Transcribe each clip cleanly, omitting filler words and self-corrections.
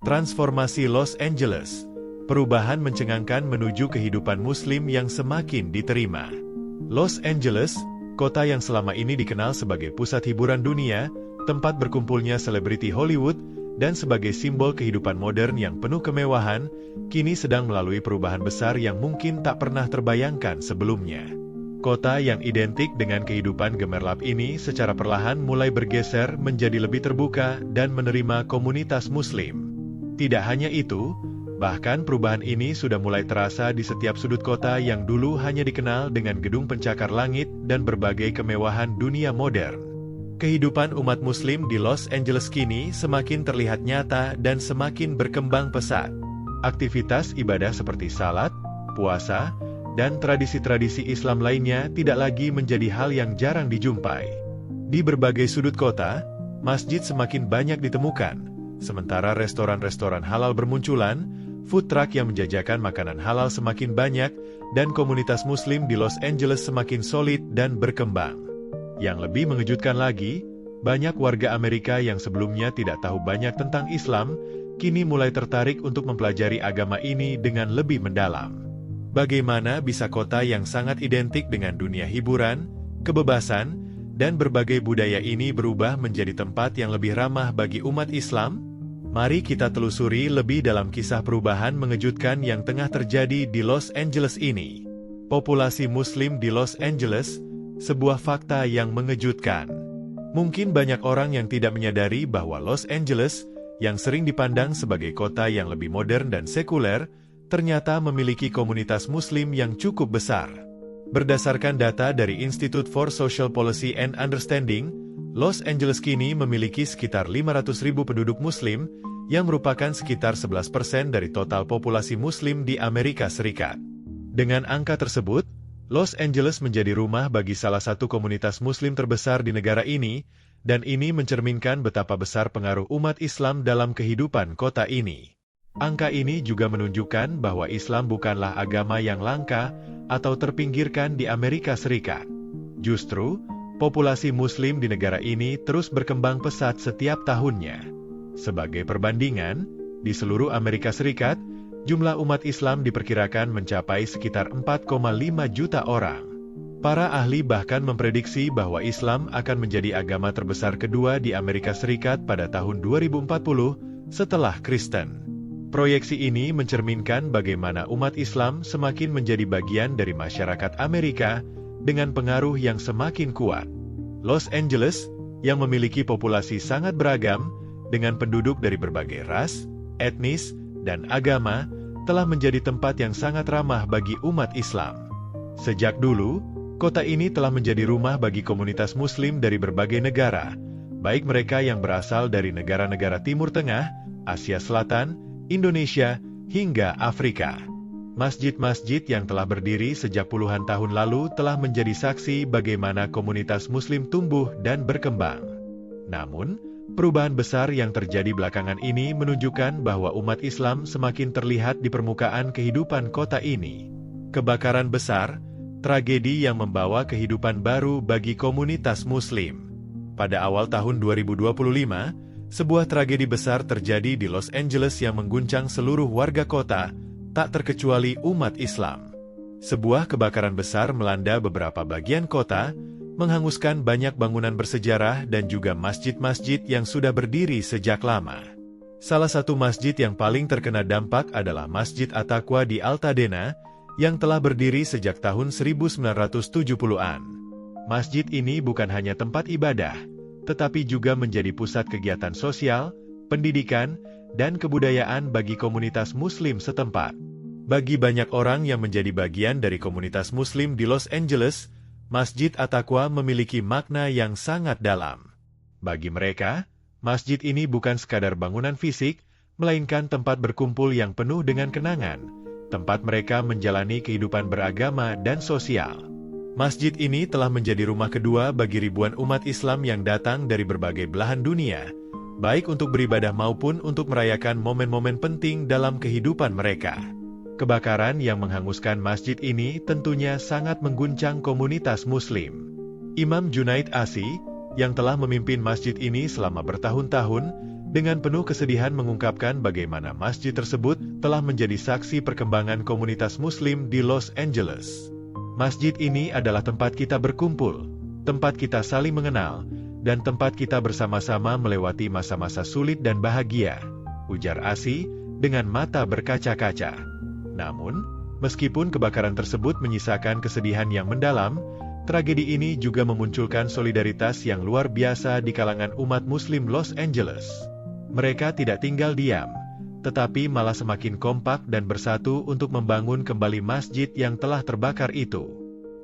Transformasi Los Angeles. Perubahan mencengangkan menuju kehidupan Muslim yang semakin diterima. Los Angeles, kota yang selama ini dikenal sebagai pusat hiburan dunia, tempat berkumpulnya selebriti Hollywood, dan sebagai simbol kehidupan modern yang penuh kemewahan, kini sedang melalui perubahan besar yang mungkin tak pernah terbayangkan sebelumnya. Kota yang identik dengan kehidupan gemerlap ini secara perlahan mulai bergeser menjadi lebih terbuka dan menerima komunitas Muslim. Tidak hanya itu, bahkan perubahan ini sudah mulai terasa di setiap sudut kota yang dulu hanya dikenal dengan gedung pencakar langit dan berbagai kemewahan dunia modern. Kehidupan umat Muslim di Los Angeles kini semakin terlihat nyata dan semakin berkembang pesat. Aktivitas ibadah seperti salat, puasa, dan tradisi-tradisi Islam lainnya tidak lagi menjadi hal yang jarang dijumpai. Di berbagai sudut kota, masjid semakin banyak ditemukan. Sementara restoran-restoran halal bermunculan, food truck yang menjajakan makanan halal semakin banyak, dan komunitas Muslim di Los Angeles semakin solid dan berkembang. Yang lebih mengejutkan lagi, banyak warga Amerika yang sebelumnya tidak tahu banyak tentang Islam, kini mulai tertarik untuk mempelajari agama ini dengan lebih mendalam. Bagaimana bisa kota yang sangat identik dengan dunia hiburan, kebebasan, dan berbagai budaya ini berubah menjadi tempat yang lebih ramah bagi umat Islam? Mari kita telusuri lebih dalam kisah perubahan mengejutkan yang tengah terjadi di Los Angeles ini. Populasi Muslim di Los Angeles, sebuah fakta yang mengejutkan. Mungkin banyak orang yang tidak menyadari bahwa Los Angeles, yang sering dipandang sebagai kota yang lebih modern dan sekuler, ternyata memiliki komunitas Muslim yang cukup besar. Berdasarkan data dari Institute for Social Policy and Understanding, Los Angeles kini memiliki sekitar 500.000 penduduk Muslim, yang merupakan sekitar 11% dari total populasi Muslim di Amerika Serikat. Dengan angka tersebut, Los Angeles menjadi rumah bagi salah satu komunitas Muslim terbesar di negara ini, dan ini mencerminkan betapa besar pengaruh umat Islam dalam kehidupan kota ini. Angka ini juga menunjukkan bahwa Islam bukanlah agama yang langka atau terpinggirkan di Amerika Serikat. Justru, populasi Muslim di negara ini terus berkembang pesat setiap tahunnya. Sebagai perbandingan, di seluruh Amerika Serikat, jumlah umat Islam diperkirakan mencapai sekitar 4,5 juta orang. Para ahli bahkan memprediksi bahwa Islam akan menjadi agama terbesar kedua di Amerika Serikat pada tahun 2040, setelah Kristen. Proyeksi ini mencerminkan bagaimana umat Islam semakin menjadi bagian dari masyarakat Amerika, dengan pengaruh yang semakin kuat. Los Angeles, yang memiliki populasi sangat beragam, dengan penduduk dari berbagai ras, etnis, dan agama, telah menjadi tempat yang sangat ramah bagi umat Islam. Sejak dulu, kota ini telah menjadi rumah bagi komunitas Muslim dari berbagai negara, baik mereka yang berasal dari negara-negara Timur Tengah, Asia Selatan, Indonesia, hingga Afrika. Masjid-masjid yang telah berdiri sejak puluhan tahun lalu telah menjadi saksi bagaimana komunitas Muslim tumbuh dan berkembang. Namun, perubahan besar yang terjadi belakangan ini menunjukkan bahwa umat Islam semakin terlihat di permukaan kehidupan kota ini. Kebakaran besar, tragedi yang membawa kehidupan baru bagi komunitas Muslim. Pada awal tahun 2025, sebuah tragedi besar terjadi di Los Angeles yang mengguncang seluruh warga kota, tak terkecuali umat Islam. Sebuah kebakaran besar melanda beberapa bagian kota, menghanguskan banyak bangunan bersejarah dan juga masjid-masjid yang sudah berdiri sejak lama. Salah satu masjid yang paling terkena dampak adalah Masjid At-Taqwa di Altadena, yang telah berdiri sejak tahun 1970-an. Masjid ini bukan hanya tempat ibadah, tetapi juga menjadi pusat kegiatan sosial, pendidikan, dan kebudayaan bagi komunitas Muslim setempat. Bagi banyak orang yang menjadi bagian dari komunitas Muslim di Los Angeles, Masjid At-Taqwa memiliki makna yang sangat dalam. Bagi mereka, masjid ini bukan sekadar bangunan fisik, melainkan tempat berkumpul yang penuh dengan kenangan, tempat mereka menjalani kehidupan beragama dan sosial. Masjid ini telah menjadi rumah kedua bagi ribuan umat Islam yang datang dari berbagai belahan dunia, baik untuk beribadah maupun untuk merayakan momen-momen penting dalam kehidupan mereka. Kebakaran yang menghanguskan masjid ini tentunya sangat mengguncang komunitas Muslim. Imam Junaid Asy, yang telah memimpin masjid ini selama bertahun-tahun, dengan penuh kesedihan mengungkapkan bagaimana masjid tersebut telah menjadi saksi perkembangan komunitas Muslim di Los Angeles. Masjid ini adalah tempat kita berkumpul, tempat kita saling mengenal, dan tempat kita bersama-sama melewati masa-masa sulit dan bahagia, ujar Asi dengan mata berkaca-kaca. Namun, meskipun kebakaran tersebut menyisakan kesedihan yang mendalam, tragedi ini juga memunculkan solidaritas yang luar biasa di kalangan umat Muslim Los Angeles. Mereka tidak tinggal diam, tetapi malah semakin kompak dan bersatu untuk membangun kembali masjid yang telah terbakar itu.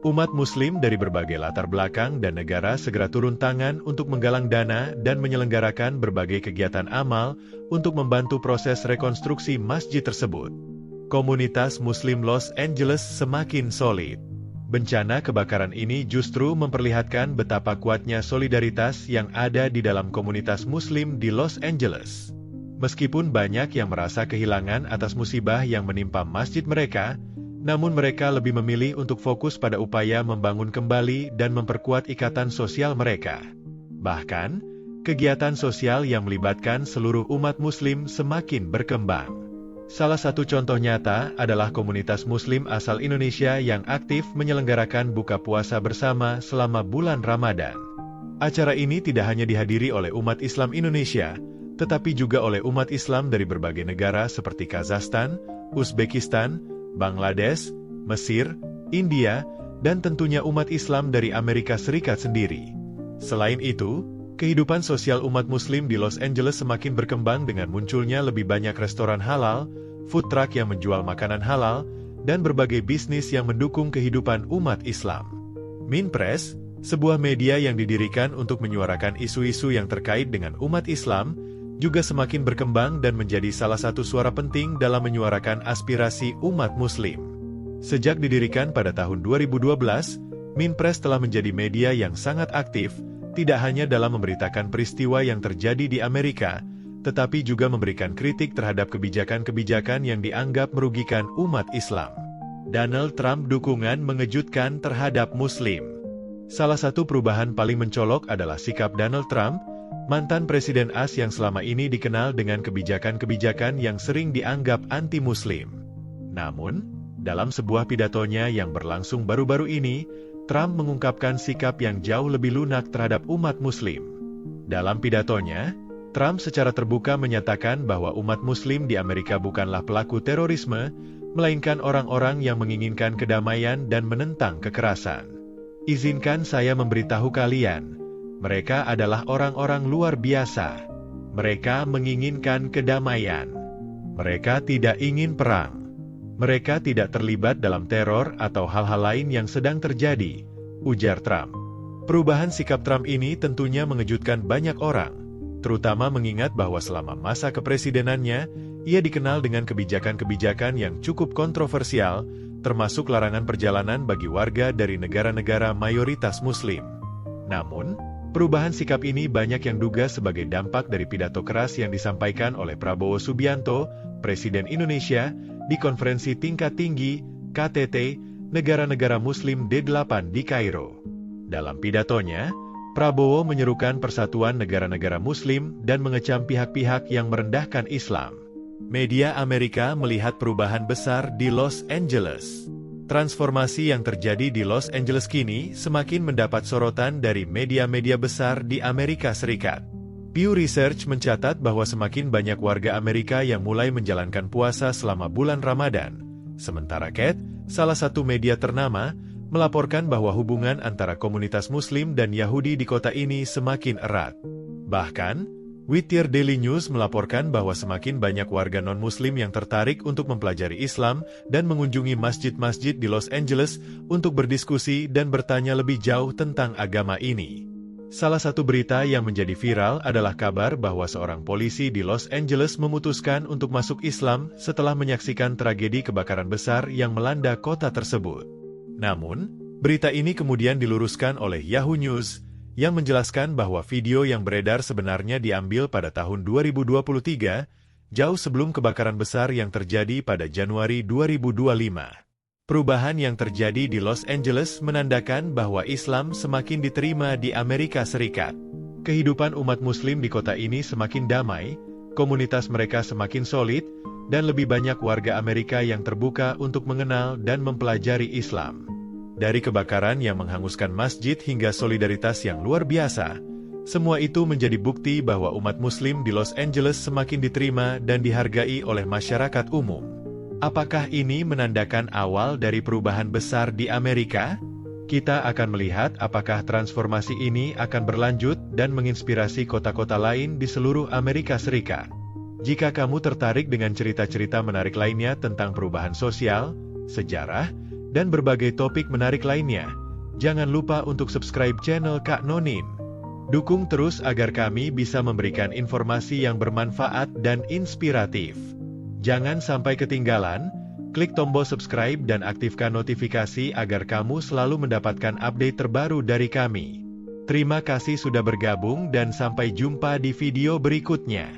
Umat Muslim dari berbagai latar belakang dan negara segera turun tangan untuk menggalang dana dan menyelenggarakan berbagai kegiatan amal untuk membantu proses rekonstruksi masjid tersebut. Komunitas Muslim Los Angeles semakin solid. Bencana kebakaran ini justru memperlihatkan betapa kuatnya solidaritas yang ada di dalam komunitas Muslim di Los Angeles. Meskipun banyak yang merasa kehilangan atas musibah yang menimpa masjid mereka, namun mereka lebih memilih untuk fokus pada upaya membangun kembali dan memperkuat ikatan sosial mereka. Bahkan, kegiatan sosial yang melibatkan seluruh umat Muslim semakin berkembang. Salah satu contoh nyata adalah komunitas Muslim asal Indonesia yang aktif menyelenggarakan buka puasa bersama selama bulan Ramadan. Acara ini tidak hanya dihadiri oleh umat Islam Indonesia, tetapi juga oleh umat Islam dari berbagai negara seperti Kazakhstan, Uzbekistan, Bangladesh, Mesir, India, dan tentunya umat Islam dari Amerika Serikat sendiri. Selain itu, kehidupan sosial umat Muslim di Los Angeles semakin berkembang dengan munculnya lebih banyak restoran halal, food truck yang menjual makanan halal, dan berbagai bisnis yang mendukung kehidupan umat Islam. Minpress, sebuah media yang didirikan untuk menyuarakan isu-isu yang terkait dengan umat Islam, juga semakin berkembang dan menjadi salah satu suara penting dalam menyuarakan aspirasi umat Muslim. Sejak didirikan pada tahun 2012, Minpress telah menjadi media yang sangat aktif, tidak hanya dalam memberitakan peristiwa yang terjadi di Amerika, tetapi juga memberikan kritik terhadap kebijakan-kebijakan yang dianggap merugikan umat Islam. Donald Trump dukungan mengejutkan terhadap Muslim. Salah satu perubahan paling mencolok adalah sikap Donald Trump, mantan Presiden AS yang selama ini dikenal dengan kebijakan-kebijakan yang sering dianggap anti-Muslim. Namun, dalam sebuah pidatonya yang berlangsung baru-baru ini, Trump mengungkapkan sikap yang jauh lebih lunak terhadap umat Muslim. Dalam pidatonya, Trump secara terbuka menyatakan bahwa umat Muslim di Amerika bukanlah pelaku terorisme, melainkan orang-orang yang menginginkan kedamaian dan menentang kekerasan. Izinkan saya memberitahu kalian, mereka adalah orang-orang luar biasa. Mereka menginginkan kedamaian. Mereka tidak ingin perang. Mereka tidak terlibat dalam teror atau hal-hal lain yang sedang terjadi, ujar Trump. Perubahan sikap Trump ini tentunya mengejutkan banyak orang, terutama mengingat bahwa selama masa kepresidenannya, ia dikenal dengan kebijakan-kebijakan yang cukup kontroversial, termasuk larangan perjalanan bagi warga dari negara-negara mayoritas Muslim. Namun, perubahan sikap ini banyak yang duga sebagai dampak dari pidato keras yang disampaikan oleh Prabowo Subianto, Presiden Indonesia, di konferensi tingkat tinggi, KTT, negara-negara Muslim D8 di Kairo. Dalam pidatonya, Prabowo menyerukan persatuan negara-negara Muslim dan mengecam pihak-pihak yang merendahkan Islam. Media Amerika melihat perubahan besar di Los Angeles. Transformasi yang terjadi di Los Angeles kini semakin mendapat sorotan dari media-media besar di Amerika Serikat. Pew Research mencatat bahwa semakin banyak warga Amerika yang mulai menjalankan puasa selama bulan Ramadan. Sementara Cat, salah satu media ternama, melaporkan bahwa hubungan antara komunitas Muslim dan Yahudi di kota ini semakin erat. Bahkan, Whittier Daily News melaporkan bahwa semakin banyak warga non-Muslim yang tertarik untuk mempelajari Islam dan mengunjungi masjid-masjid di Los Angeles untuk berdiskusi dan bertanya lebih jauh tentang agama ini. Salah satu berita yang menjadi viral adalah kabar bahwa seorang polisi di Los Angeles memutuskan untuk masuk Islam setelah menyaksikan tragedi kebakaran besar yang melanda kota tersebut. Namun, berita ini kemudian diluruskan oleh Yahoo News, yang menjelaskan bahwa video yang beredar sebenarnya diambil pada tahun 2023, jauh sebelum kebakaran besar yang terjadi pada Januari 2025. Perubahan yang terjadi di Los Angeles menandakan bahwa Islam semakin diterima di Amerika Serikat. Kehidupan umat muslim di kota ini semakin damai, komunitas mereka semakin solid, dan lebih banyak warga Amerika yang terbuka untuk mengenal dan mempelajari Islam. Dari kebakaran yang menghanguskan masjid hingga solidaritas yang luar biasa, semua itu menjadi bukti bahwa umat muslim di Los Angeles semakin diterima dan dihargai oleh masyarakat umum. Apakah ini menandakan awal dari perubahan besar di Amerika? Kita akan melihat apakah transformasi ini akan berlanjut dan menginspirasi kota-kota lain di seluruh Amerika Serikat. Jika kamu tertarik dengan cerita-cerita menarik lainnya tentang perubahan sosial, sejarah, dan berbagai topik menarik lainnya, jangan lupa untuk subscribe channel Kak Nonin. Dukung terus agar kami bisa memberikan informasi yang bermanfaat dan inspiratif. Jangan sampai ketinggalan, klik tombol subscribe dan aktifkan notifikasi agar kamu selalu mendapatkan update terbaru dari kami. Terima kasih sudah bergabung dan sampai jumpa di video berikutnya.